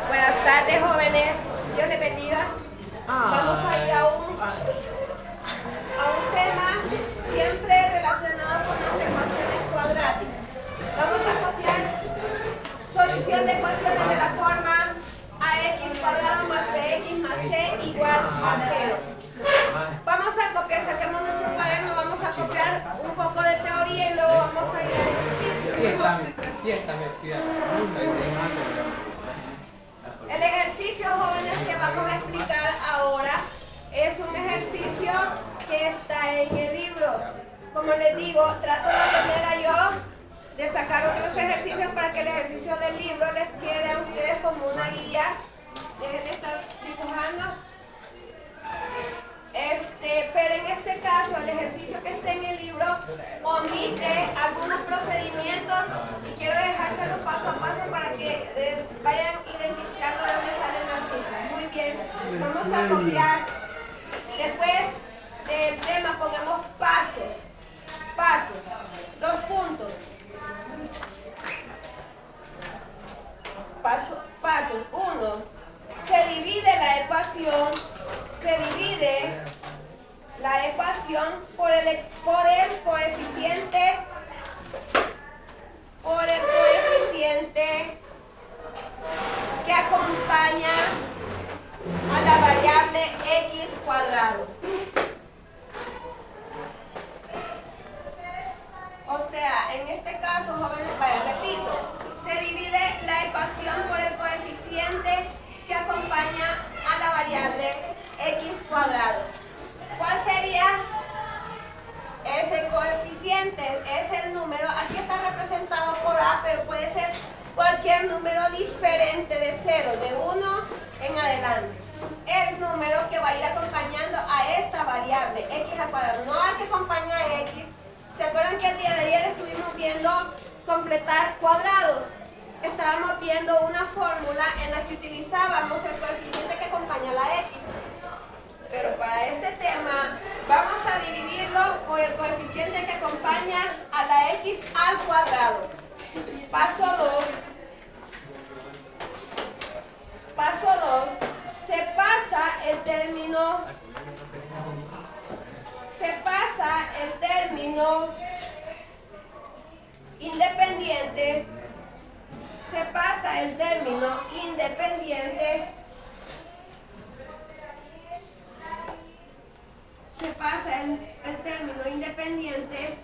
Buenas tardes, jóvenes. Dios les bendiga. Vamos a ir a un tema siempre relacionado con las ecuaciones cuadráticas. Vamos a copiar solución de ecuaciones de la forma ax cuadrado más bx más c igual a 0. Vamos a copiar, saquemos nuestro cuaderno, vamos a copiar un poco de teoría y luego vamos a ir al ejercicio. El ejercicio, jóvenes, que vamos a explicar ahora es un ejercicio que está en el libro. Como les digo, trato la manera yo de sacar otros ejercicios para que el ejercicio del libro les quede a ustedes como una guía. Dejen de estar dibujando. Pero en este caso, el ejercicio que está en el libro omite algunos procedimientos y quiero dejárselo paso a paso para que vayan identificando de dónde salen las cifras. Muy bien, vamos a copiar. Después del tema pongamos pasos. Pasos. 2 puntos. Pasos. 1. Se divide la ecuación por el coeficiente que acompaña a la variable x cuadrado. O sea, en este caso, jóvenes, repito, se divide la ecuación por el coeficiente que acompaña a la variable x cuadrado. ¿Cuál sería ese coeficiente? Es el número, aquí está representado por A, pero puede ser cualquier número diferente de 0, de 1 en adelante. El número que va a ir acompañando a esta variable x al cuadrado, no al que acompaña a x. ¿Se acuerdan que el día de ayer estuvimos viendo completar cuadrados? Estábamos viendo una fórmula en la que utilizábamos el coeficiente que acompaña a la x. Pero para este tema vamos a dividirlo por el coeficiente que acompaña a la x al cuadrado. Paso 2. Se pasa el término independiente.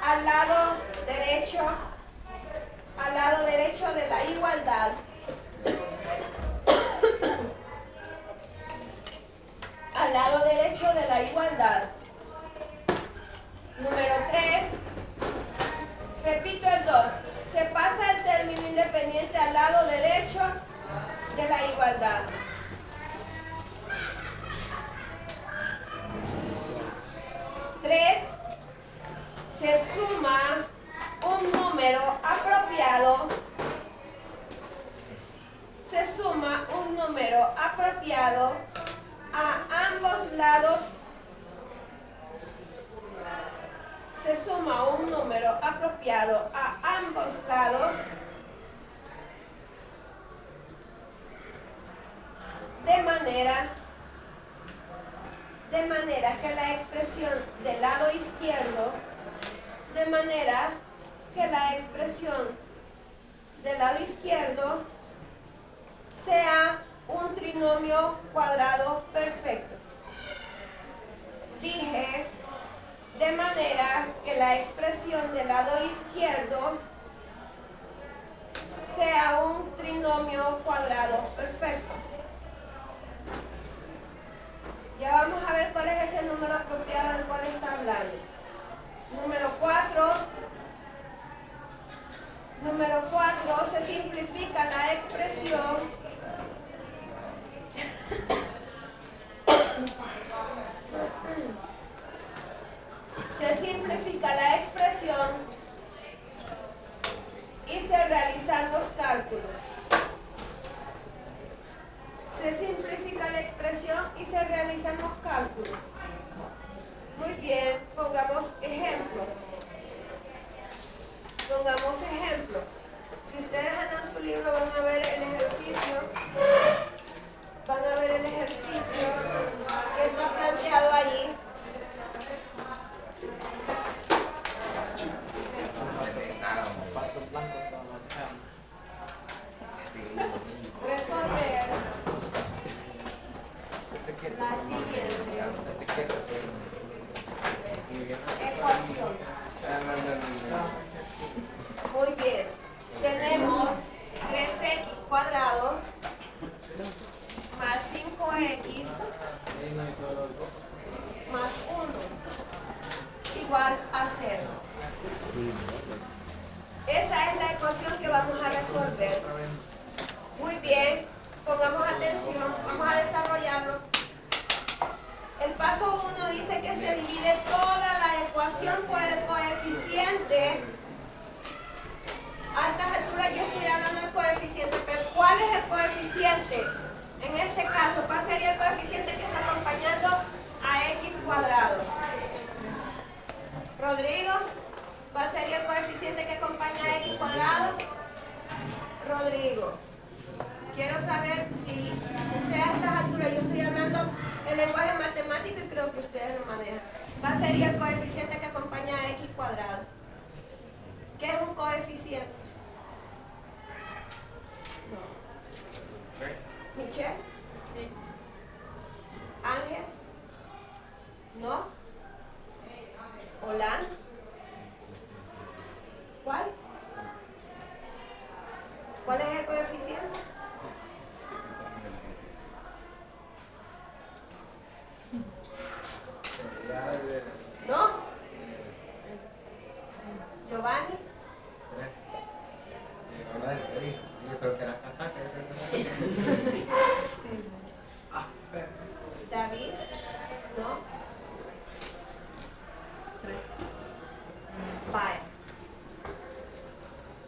Al lado derecho de la igualdad. Al lado derecho de la igualdad. Número 3. Repito el 2. Se pasa el término independiente al lado derecho de la igualdad. 3. Se suma un número apropiado a ambos lados. De manera que la expresión del lado izquierdo sea un trinomio cuadrado perfecto. Dije, de manera que la expresión del lado izquierdo sea un trinomio cuadrado perfecto. Ya vamos a ver cuál es ese número apropiado del cual está hablando. Número 4, se simplifica la expresión y se realizan los cálculos. cuadrado más 5x más 1 igual a 0. Esa es la ecuación que vamos a resolver. Muy bien, pongamos atención, vamos a desarrollarlo. El paso 1 dice que se divide toda la ecuación por el coeficiente. A estas alturas yo estoy hablando del coeficiente, pero ¿cuál es el coeficiente? En este caso, ¿cuál sería el coeficiente que está acompañando a x cuadrado? Rodrigo, ¿cuál sería el coeficiente que acompaña a x cuadrado? Rodrigo, quiero saber si ustedes a estas alturas, yo estoy hablando el lenguaje matemático y creo que ustedes lo manejan. ¿Cuál sería el coeficiente que acompaña a x cuadrado? ¿Qué es un coeficiente? No. ¿Michelle? Sí. ¿Ángel? ¿No? ¿Olan? ¿Cuál? ¿Cuál es el coeficiente? ¿No? ¿Giovanni? Yo creo que la casaca. ¿David? ¿No? 3. Vale.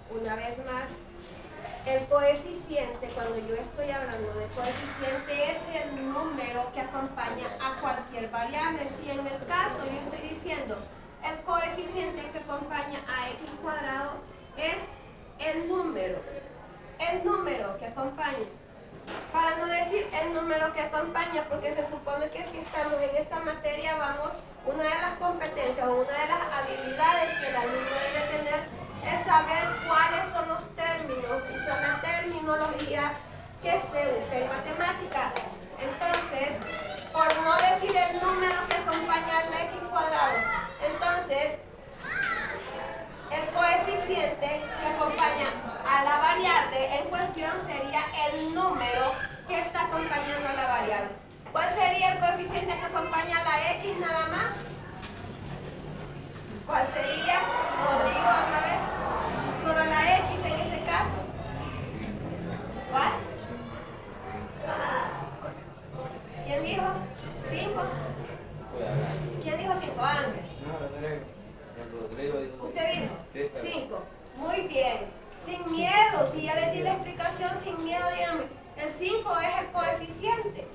Una vez más, el coeficiente, cuando yo estoy hablando de coeficiente, es el número que acompaña a cualquier variable. Si en el caso yo estoy diciendo el coeficiente que acompaña a x cuadrado es el número que acompaña. Para no decir el número que acompaña, porque se supone que si estamos en esta materia, una de las competencias o una de las habilidades que el alumno debe tener es saber cuáles son los términos, usar la terminología que se usa en matemática. Entonces, por no decir el número que acompaña al x cuadrado, entonces el coeficiente que acompaña a la variable en cuestión sería el número que está acompañando a la variable. ¿Cuál sería el coeficiente que acompaña a la x nada más? ¿Cuál sería? Rodrigo, otra vez. Solo la x en este caso. ¿Cuál? ¿Quién dijo? 5. ¿Quién dijo 5? Ángel. ¿Usted dijo? 5. Muy bien. Sin miedo, si ya les di la explicación, sin miedo, díganme. El 5 es el coeficiente.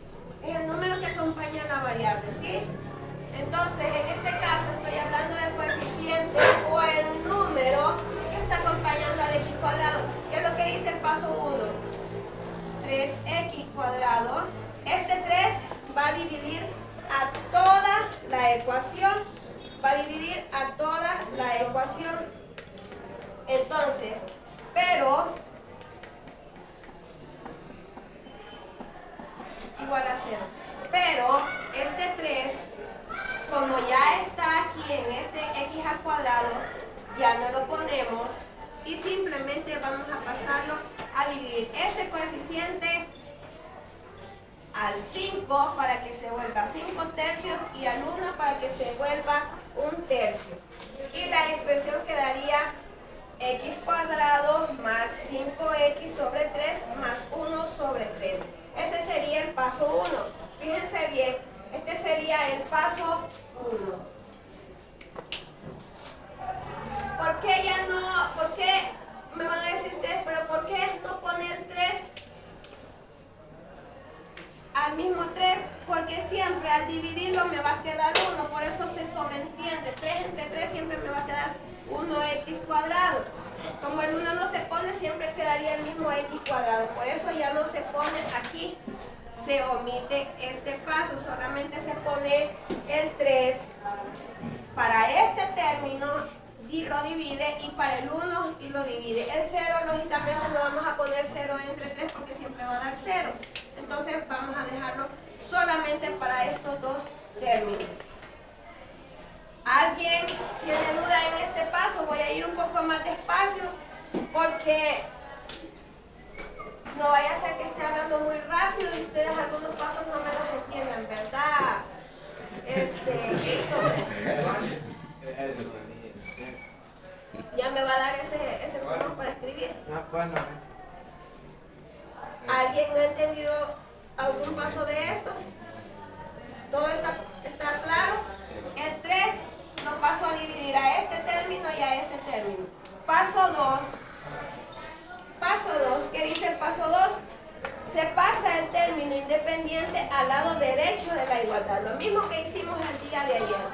Es el número que acompaña a la variable, ¿sí? Entonces, en este caso estoy hablando del coeficiente o el número que está acompañando al x cuadrado. ¿Qué es lo que dice el paso 1? 3x cuadrado. Este 3 va a dividir a toda la ecuación. Va a dividir a toda la ecuación. Entonces, pero igual a 0. Pero este 3, como ya está aquí en este x al cuadrado, ya no lo ponemos y simplemente vamos a pasarlo a dividir este coeficiente al 5 para que se vuelva 5 tercios y al 1 para que se vuelva 1 tercio. Y la expresión quedaría x cuadrado más 5x sobre 3 más 1 sobre 3. Ese sería el paso 1. Fíjense bien, este sería el paso 1. ¿Por qué ya no? ¿Por qué? Me van a decir ustedes, pero ¿por qué no poner 3 al mismo 3? Porque siempre al dividirlo me va a quedar 1, por eso se sobreentiende. 3 entre 3 siempre me va a quedar 1x cuadrado. Como el 1 no se pone, siempre quedaría el mismo x cuadrado. Por eso ya no se pone aquí, se omite este paso, solamente se pone el 3 para este término y lo divide, y para el 1 y lo divide. El 0 lógicamente no vamos a poner 0 entre 3 porque siempre va a dar 0. Entonces vamos a dejarlo solamente para estos dos términos. ¿Alguien tiene duda en este paso? Voy a ir un poco más despacio porque no Bueno, ¿Alguien ha entendido algún paso de estos? ¿Todo está claro? El 3 lo paso a dividir a este término y a este término. Paso 2. Paso 2, ¿qué dice el paso 2? Se pasa el término independiente al lado derecho de la igualdad. Lo mismo que hicimos el día de ayer.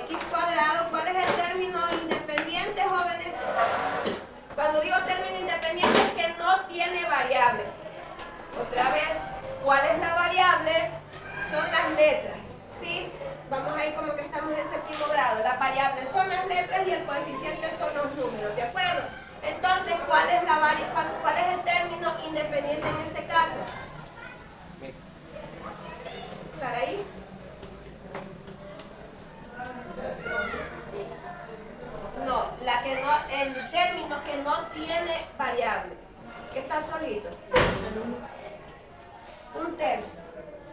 X cuadrado, ¿cuál es el término independiente, jóvenes? Cuando digo término independiente es que no tiene variable. Otra vez, ¿cuál es la variable? Son las letras, ¿sí? Vamos a ir como que estamos en séptimo grado. La variable son las letras y el coeficiente son los números, ¿de acuerdo? Entonces, ¿cuál es el término independiente en este caso? ¿Saraí? No, el término que no tiene variable, que está solito. Un tercio.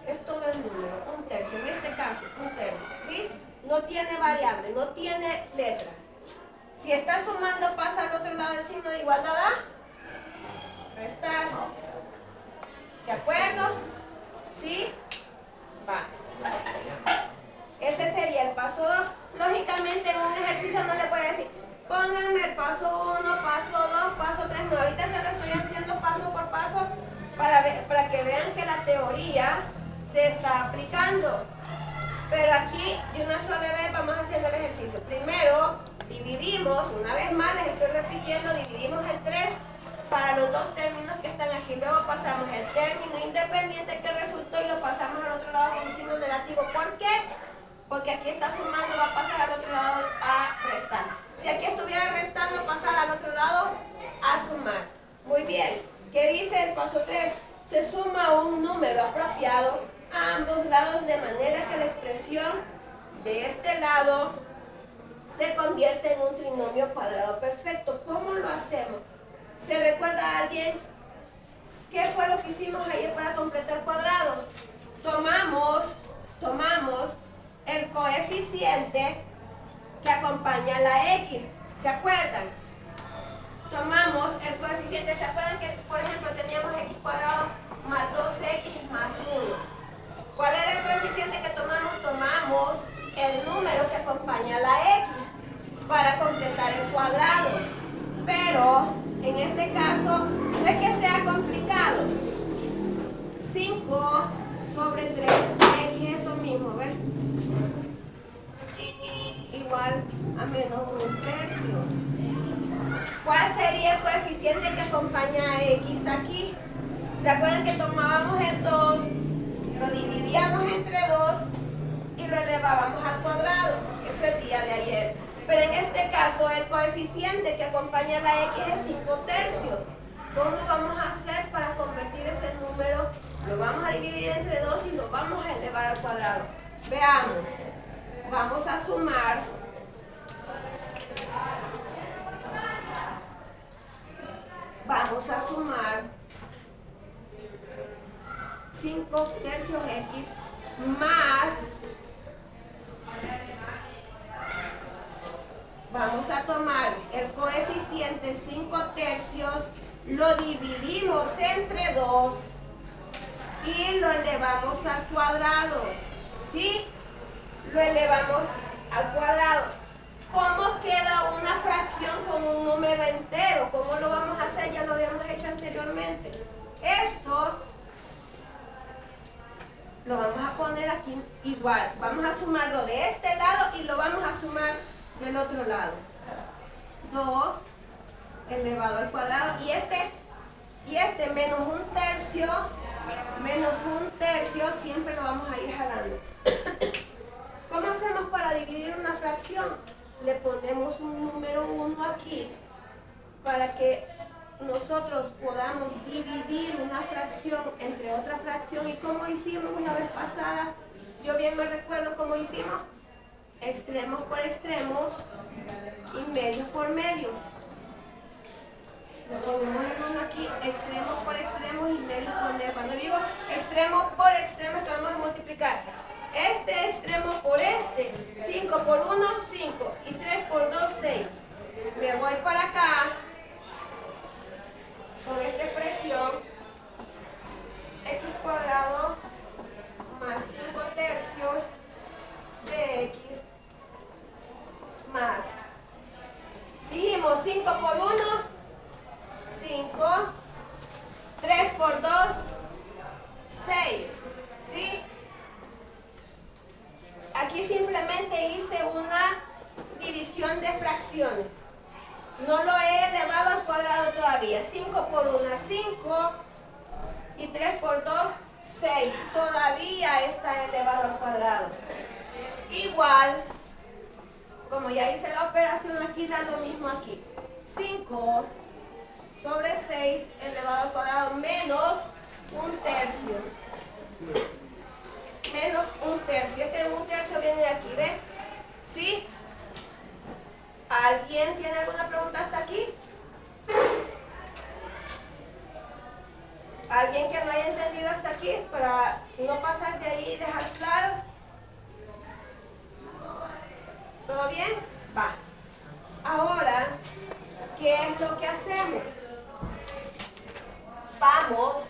Es todo el número, un tercio. En este caso, un tercio, ¿sí? No tiene variable, no tiene letra. Si está sumando, pasa al otro lado del signo de igualdad a restar. ¿De acuerdo? ¿Sí? Va. Ese sería el paso 2. Lógicamente en un ejercicio no le puede decir, pónganme el paso 1, paso 2, paso 3. No, ahorita se lo estoy haciendo paso por paso para que vean que la teoría se está aplicando. Pero aquí de una sola vez vamos haciendo el ejercicio. Primero dividimos, una vez más les estoy repitiendo, dividimos el 3 para los dos términos que están aquí. Luego pasamos el término independiente que resultó y lo pasamos al otro lado con signo negativo. ¿Por qué? Porque aquí está sumando, va a pasar al otro lado a restar. Si aquí estuviera restando, pasar al otro lado a sumar. Muy bien. ¿Qué dice el paso 3? Se suma un número apropiado a ambos lados de manera que la expresión de este lado se convierte en un trinomio cuadrado perfecto. ¿Cómo lo hacemos? ¿Se recuerda a alguien qué fue lo que hicimos ayer para completar cuadrados? Tomamos el coeficiente que acompaña a la X. ¿Se acuerdan? Tomamos el coeficiente. ¿Se acuerdan que, por ejemplo, teníamos X cuadrado más 2X más 1? ¿Cuál era el coeficiente que tomamos? Tomamos el número que acompaña a la X para completar el cuadrado. Pero en este caso no es que sea complicado. 5 sobre 3X es lo mismo, ¿ves? Igual a menos un tercio. ¿Cuál sería el coeficiente que acompaña a X aquí? ¿Se acuerdan que tomábamos el 2, lo dividíamos entre 2 y lo elevábamos al cuadrado? Eso es el día de ayer. Pero en este caso el coeficiente que acompaña a la X es 5 tercios. ¿Cómo vamos a hacer para convertir ese número? Lo vamos a dividir entre 2 y lo vamos a elevar al cuadrado. Veamos. Vamos a sumar. Vamos a sumar 5 tercios X más, vamos a tomar el coeficiente 5 tercios, lo dividimos entre 2 y lo elevamos al cuadrado. ¿Sí? Lo elevamos al cuadrado. ¿Cómo queda una fracción con un número entero? ¿Cómo lo vamos a hacer? Ya lo habíamos hecho anteriormente. Esto lo vamos a poner aquí igual. Vamos a sumarlo de este lado y lo vamos a sumar del otro lado. 2 elevado al cuadrado. Y este menos un tercio, siempre lo vamos a ir jalando. ¿Cómo hacemos para dividir una fracción? Le ponemos un número 1 aquí para que nosotros podamos dividir una fracción entre otra fracción. ¿Y cómo hicimos la vez pasada? Yo bien me recuerdo cómo hicimos. Extremos por extremos y medios por medios. Le ponemos el 1 aquí, extremos por extremos y medios por medios. Cuando digo extremos por extremos, que vamos a multiplicar este extremo por este. 5 por 1, 5. Y 3 por 2, 6. Me voy para acá. por 2, 6. ¿Sí? Aquí simplemente hice una división de fracciones. No lo he elevado al cuadrado todavía. 5 por 1, 5. Y 3 por 2, 6. Todavía está elevado al cuadrado. Igual, como ya hice la operación aquí, da lo mismo aquí. 5 sobre 6 elevado al cuadrado menos 1/3. Menos 1/3. Este 1/3 viene de aquí, ¿ve? ¿Sí? ¿Alguien tiene alguna pregunta hasta aquí? ¿Alguien que no haya entendido hasta aquí? Para no pasar de ahí y dejar claro. ¿Todo bien? Va. Ahora, ¿qué es lo que hacemos? Vamos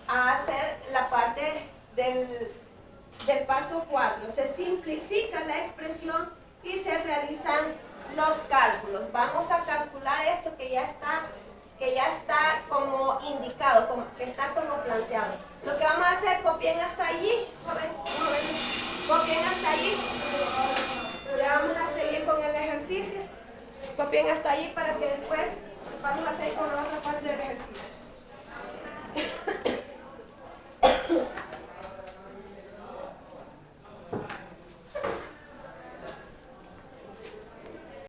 a hacer la parte del paso 4. Se simplifica la expresión y se realizan los cálculos. Vamos a calcular esto que ya está como indicado, que está como planteado. Lo que vamos a hacer, copien hasta allí, joven.